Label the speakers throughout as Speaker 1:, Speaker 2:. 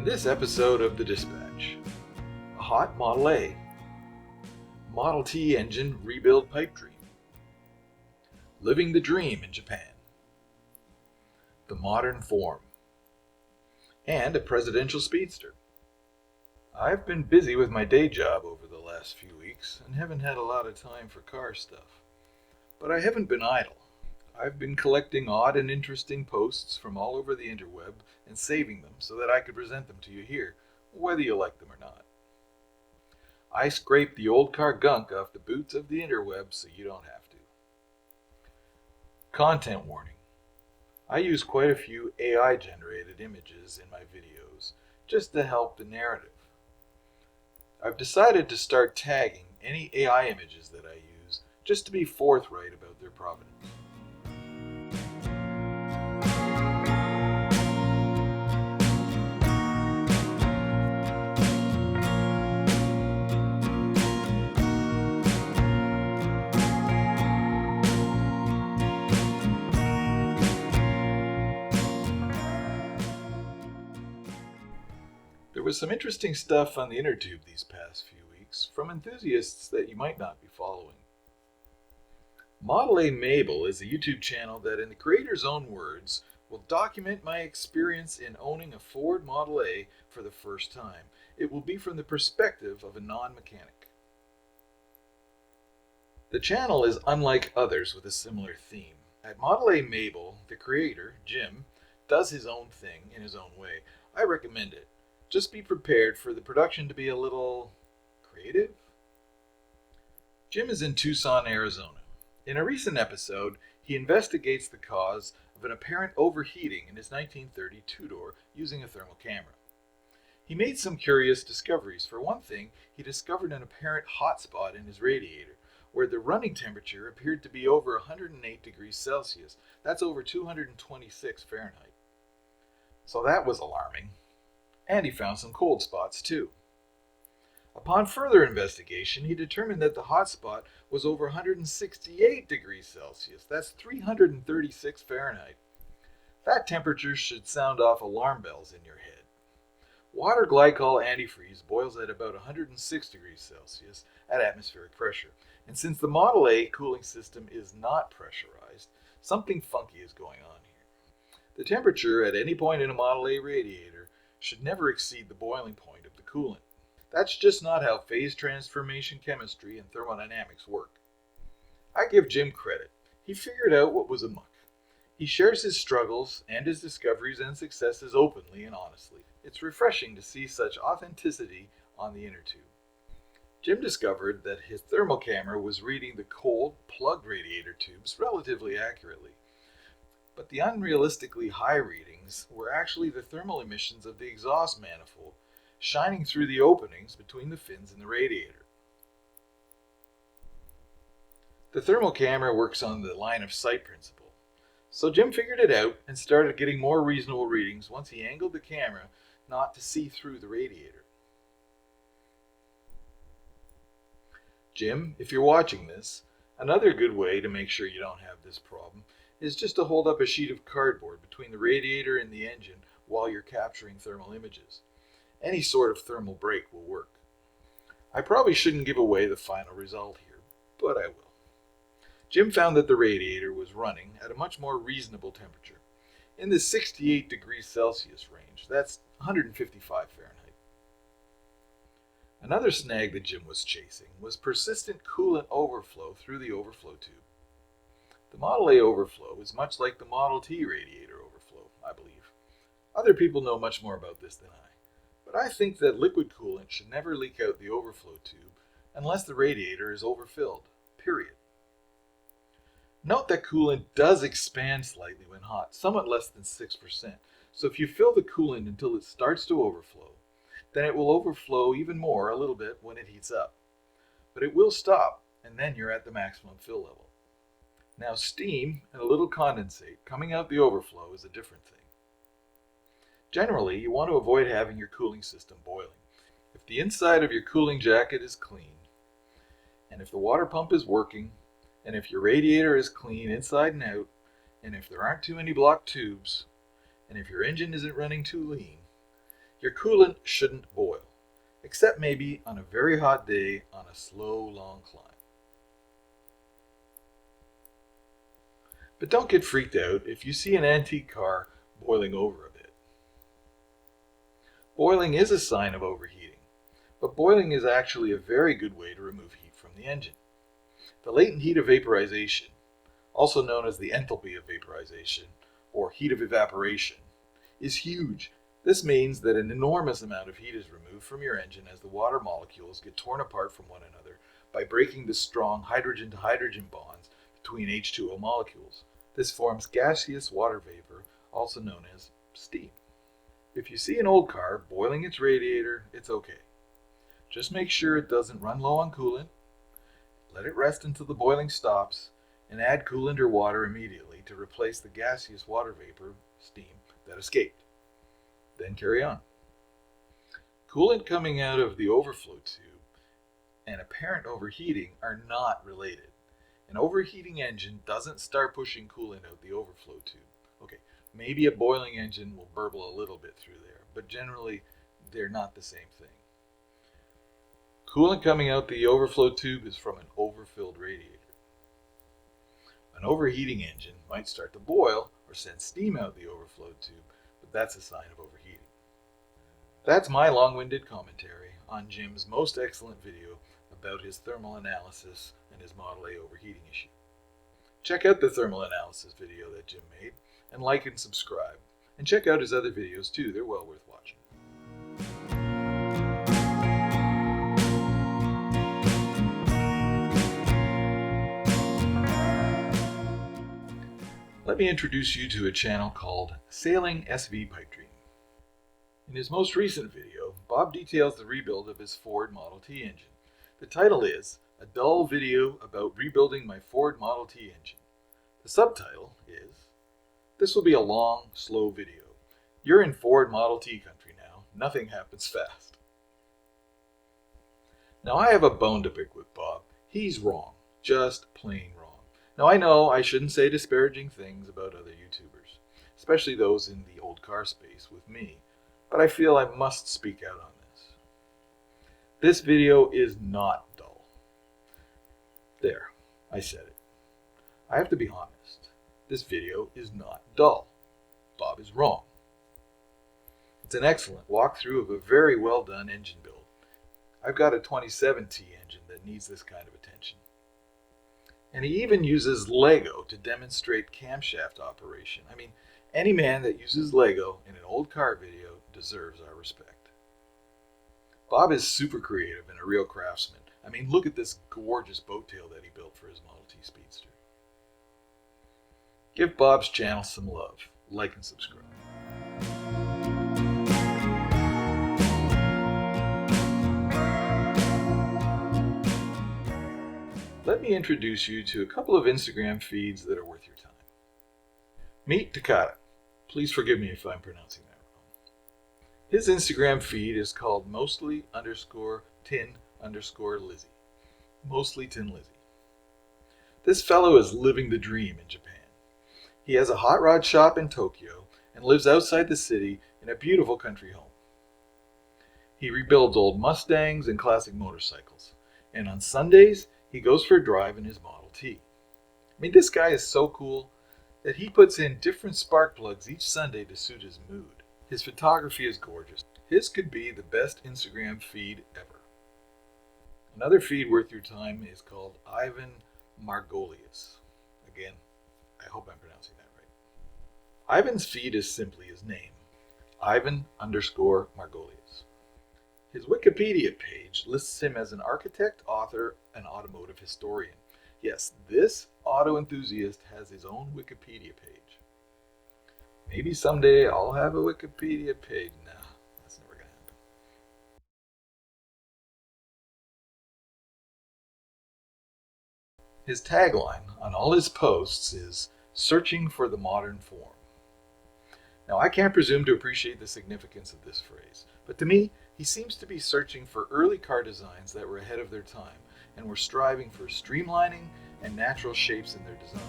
Speaker 1: In this episode of The Dispatch, a hot Model A, Model T engine rebuild pipe dream, living the dream in Japan, the modern form, and a presidential speedster. I've been busy with my day job over the last few weeks and haven't had a lot of time for car stuff. But I haven't been idle. I've been collecting odd and interesting posts from all over the interweb and saving them so that I could present them to you here, whether you like them or not. I scrape the old car gunk off the boots of the interweb so you don't have to. Content warning. I use quite a few AI-generated images in my videos just to help the narrative. I've decided to start tagging any AI images that I use just to be forthright about their provenance. There was some interesting stuff on the InnerTube these past few weeks from enthusiasts that you might not be following. Model A Mabel is a YouTube channel that, in the creator's own words, will document my experience in owning a Ford Model A for the first time. It will be from the perspective of a non-mechanic. The channel is unlike others with a similar theme. At Model A Mabel, the creator, Jim, does his own thing in his own way. I recommend it. Just be prepared for the production to be a little creative. Jim is in Tucson, Arizona. In a recent episode, he investigates the cause of an apparent overheating in his 1930 two-door using a thermal camera. He made some curious discoveries. For one thing, he discovered an apparent hot spot in his radiator, where the running temperature appeared to be over 108 degrees Celsius. That's over 226 Fahrenheit. So that was alarming. And he found some cold spots too. Upon further investigation, he determined that the hot spot was over 168 degrees Celsius. That's 336 Fahrenheit. That temperature should sound off alarm bells in your head. Water glycol antifreeze boils at about 106 degrees Celsius at atmospheric pressure. And since the Model A cooling system is not pressurized, something funky is going on here. The temperature at any point in a Model A radiator should never exceed the boiling point of the coolant. That's just not how phase transformation chemistry and thermodynamics work. I give Jim credit. He figured out what was amuck. He shares his struggles and his discoveries and successes openly and honestly. It's refreshing to see such authenticity on the InnerTube. Jim discovered that his thermal camera was reading the cold, plugged radiator tubes relatively accurately. But the unrealistically high readings were actually the thermal emissions of the exhaust manifold shining through the openings between the fins in the radiator. The thermal camera works on the line of sight principle. So Jim figured it out and started getting more reasonable readings once he angled the camera not to see through the radiator. Jim, if you're watching this, another good way to make sure you don't have this problem is just to hold up a sheet of cardboard between the radiator and the engine while you're capturing thermal images. Any sort of thermal break will work. I probably shouldn't give away the final result here, but I will. Jim found that the radiator was running at a much more reasonable temperature, in the 68 degrees Celsius range. That's 155 Fahrenheit. Another snag that Jim was chasing was persistent coolant overflow through the overflow tube. The Model A overflow is much like the Model T radiator overflow, I believe. Other people know much more about this than I, but I think that liquid coolant should never leak out the overflow tube unless the radiator is overfilled, period. Note that coolant does expand slightly when hot, somewhat less than 6%. So if you fill the coolant until it starts to overflow, then it will overflow even more a little bit when it heats up. But it will stop, and then you're at the maximum fill level. Now steam and a little condensate coming out the overflow is a different thing. Generally, you want to avoid having your cooling system boiling. If the inside of your cooling jacket is clean, and if the water pump is working, and if your radiator is clean inside and out, and if there aren't too many blocked tubes, and if your engine isn't running too lean, Your coolant shouldn't boil, except maybe on a very hot day on a slow, long climb. But don't get freaked out if you see an antique car boiling over a bit. Boiling is a sign of overheating, but boiling is actually a very good way to remove heat from the engine. The latent heat of vaporization, also known as the enthalpy of vaporization or heat of evaporation, is huge. This means that an enormous amount of heat is removed from your engine as the water molecules get torn apart from one another by breaking the strong hydrogen to hydrogen bonds between H2O molecules. This forms gaseous water vapor, also known as steam. If you see an old car boiling its radiator, it's okay. Just make sure it doesn't run low on coolant, let it rest until the boiling stops, and add coolant or water immediately to replace the gaseous water vapor, steam, that escaped. Then carry on. Coolant coming out of the overflow tube and apparent overheating are not related. An overheating engine doesn't start pushing coolant out the overflow tube. Okay, maybe a boiling engine will burble a little bit through there, but generally they're not the same thing. Coolant coming out the overflow tube is from an overfilled radiator. An overheating engine might start to boil or send steam out the overflow tube, but that's a sign of overheating. That's my long-winded commentary on Jim's most excellent video about his thermal analysis and his Model A overheating issue. Check out the thermal analysis video that Jim made, and like and subscribe. And check out his other videos too, they're well worth watching. Let me introduce you to a channel called Sailing SV Pipedream. In his most recent video, Bob details the rebuild of his Ford Model T engine. The title is A Dull Video About Rebuilding My Ford Model T Engine. The subtitle is, This will be a long, slow video. You're in Ford Model T country now. Nothing happens fast. Now I have a bone to pick with Bob. He's wrong. Just plain wrong. Now I know I shouldn't say disparaging things about other YouTubers, especially those in the old car space with me, but I feel I must speak out on this. This video is not dull. There, I said it. I have to be honest. This video is not dull. Bob is wrong. It's an excellent walkthrough of a very well done engine build. I've got a 2070 engine that needs this kind of attention. And he even uses Lego to demonstrate camshaft operation. I mean, any man that uses Lego in an old car video deserves our respect. Bob is super creative and a real craftsman. I mean, look at this gorgeous boat tail that he built for his Model T Speedster. Give Bob's channel some love. Like and subscribe. Let me introduce you to a couple of Instagram feeds that are worth your time. Meet Takata. Please forgive me if I'm pronouncing that wrong. His Instagram feed is called mostly_tin_Lizzie. Mostly Tin Lizzie. This fellow is living the dream in Japan. He has a hot rod shop in Tokyo and lives outside the city in a beautiful country home. He rebuilds old Mustangs and classic motorcycles, and on Sundays he goes for a drive in his Model T. I mean, this guy is so cool that he puts in different spark plugs each Sunday to suit his mood. His photography is gorgeous. His could be the best Instagram feed ever. Another feed worth your time is called Ivan Margolius. Again, I hope I'm pronouncing that right. Ivan's feed is simply his name, Ivan_Margolius. His Wikipedia page lists him as an architect, author, and automotive historian. Yes, this auto enthusiast has his own Wikipedia page. Maybe someday I'll have a Wikipedia page. Nah, that's never going to happen. His tagline on all his posts is, "Searching for the modern form." Now, I can't presume to appreciate the significance of this phrase, but to me, he seems to be searching for early car designs that were ahead of their time and were striving for streamlining and natural shapes in their design.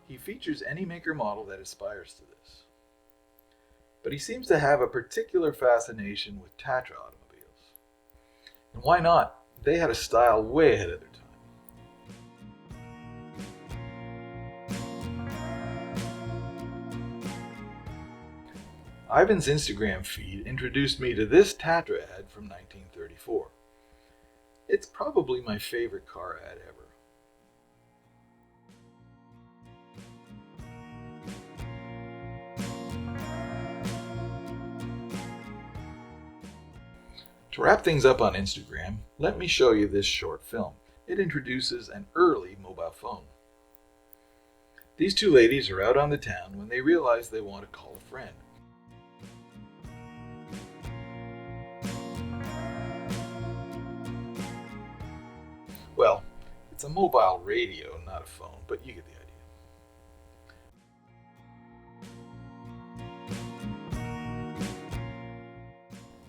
Speaker 1: He features any maker model that aspires to this. But he seems to have a particular fascination with Tatra automobiles. And why not? They had a style way ahead of their time. Ivan's Instagram feed introduced me to this Tatra ad from 1934. It's probably my favorite car ad ever. To wrap things up on Instagram, let me show you this short film. It introduces an early mobile phone. These two ladies are out on the town when they realize they want to call a friend. Well, it's a mobile radio, not a phone, but you get the idea.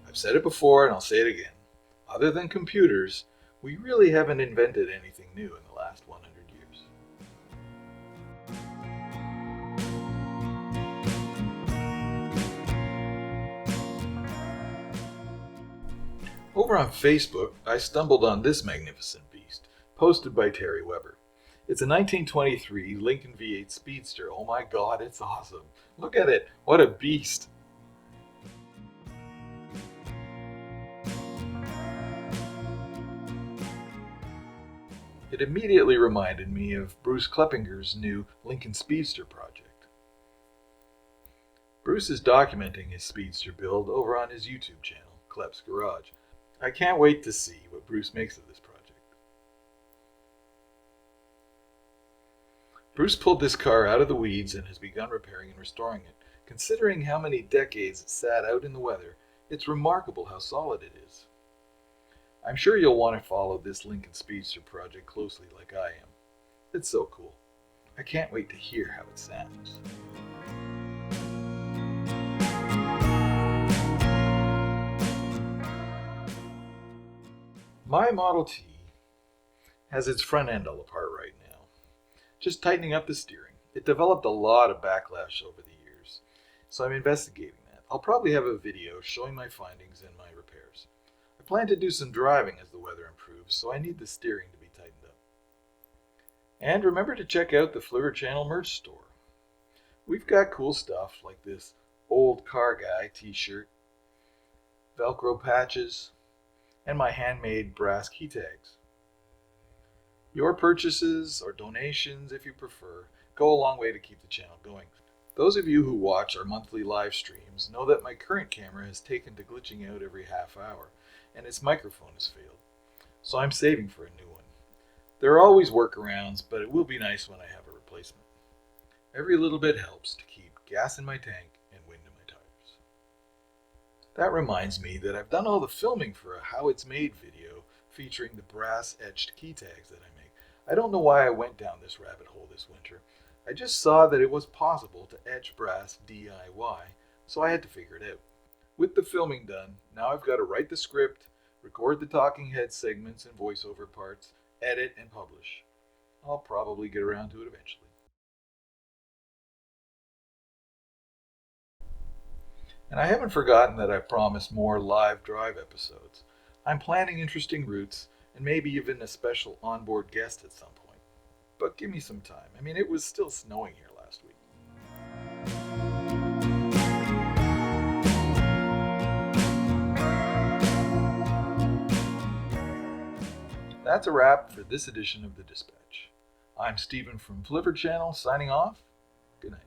Speaker 1: I've said it before and I'll say it again. Other than computers, we really haven't invented anything new in the last 100 years. Over on Facebook, I stumbled on this magnificent beast, posted by Terry Weber. It's a 1923 Lincoln V8 Speedster. Oh my god, it's awesome. Look at it. What a beast. It immediately reminded me of Bruce Klepinger's new Lincoln Speedster project. Bruce is documenting his Speedster build over on his YouTube channel, Klep's Garage. I can't wait to see what Bruce makes of this project. Bruce pulled this car out of the weeds and has begun repairing and restoring it. Considering how many decades it sat out in the weather, it's remarkable how solid it is. I'm sure you'll want to follow this Lincoln Speedster project closely like I am. It's so cool. I can't wait to hear how it sounds. My Model T has its front end all apart right now. Just tightening up the steering. It developed a lot of backlash over the years, so I'm investigating that. I'll probably have a video showing my findings and my repairs. I plan to do some driving as the weather improves, so I need the steering to be tightened up. And remember to check out the Flivver Channel merch store. We've got cool stuff like this Old Car Guy t-shirt, Velcro patches, and my handmade brass key tags. Your purchases or donations, if you prefer, go a long way to keep the channel going. Those of you who watch our monthly live streams know that my current camera has taken to glitching out every half hour, and its microphone has failed, so I'm saving for a new one. There are always workarounds, but it will be nice when I have a replacement. Every little bit helps to keep gas in my tank and wind in my tires. That reminds me that I've done all the filming for a How It's Made video featuring the brass etched key tags that I make. I don't know why I went down this rabbit hole this winter. I just saw that it was possible to etch brass DIY, so I had to figure it out. With the filming done, now I've got to write the script, record the talking head segments and voiceover parts, edit and publish. I'll probably get around to it eventually. And I haven't forgotten that I promised more live drive episodes. I'm planning interesting routes and maybe even a special onboard guest at some point. But give me some time. I mean, it was still snowing here last week. That's a wrap for this edition of The Dispatch. I'm Stephen from Flivver Channel signing off. Good night.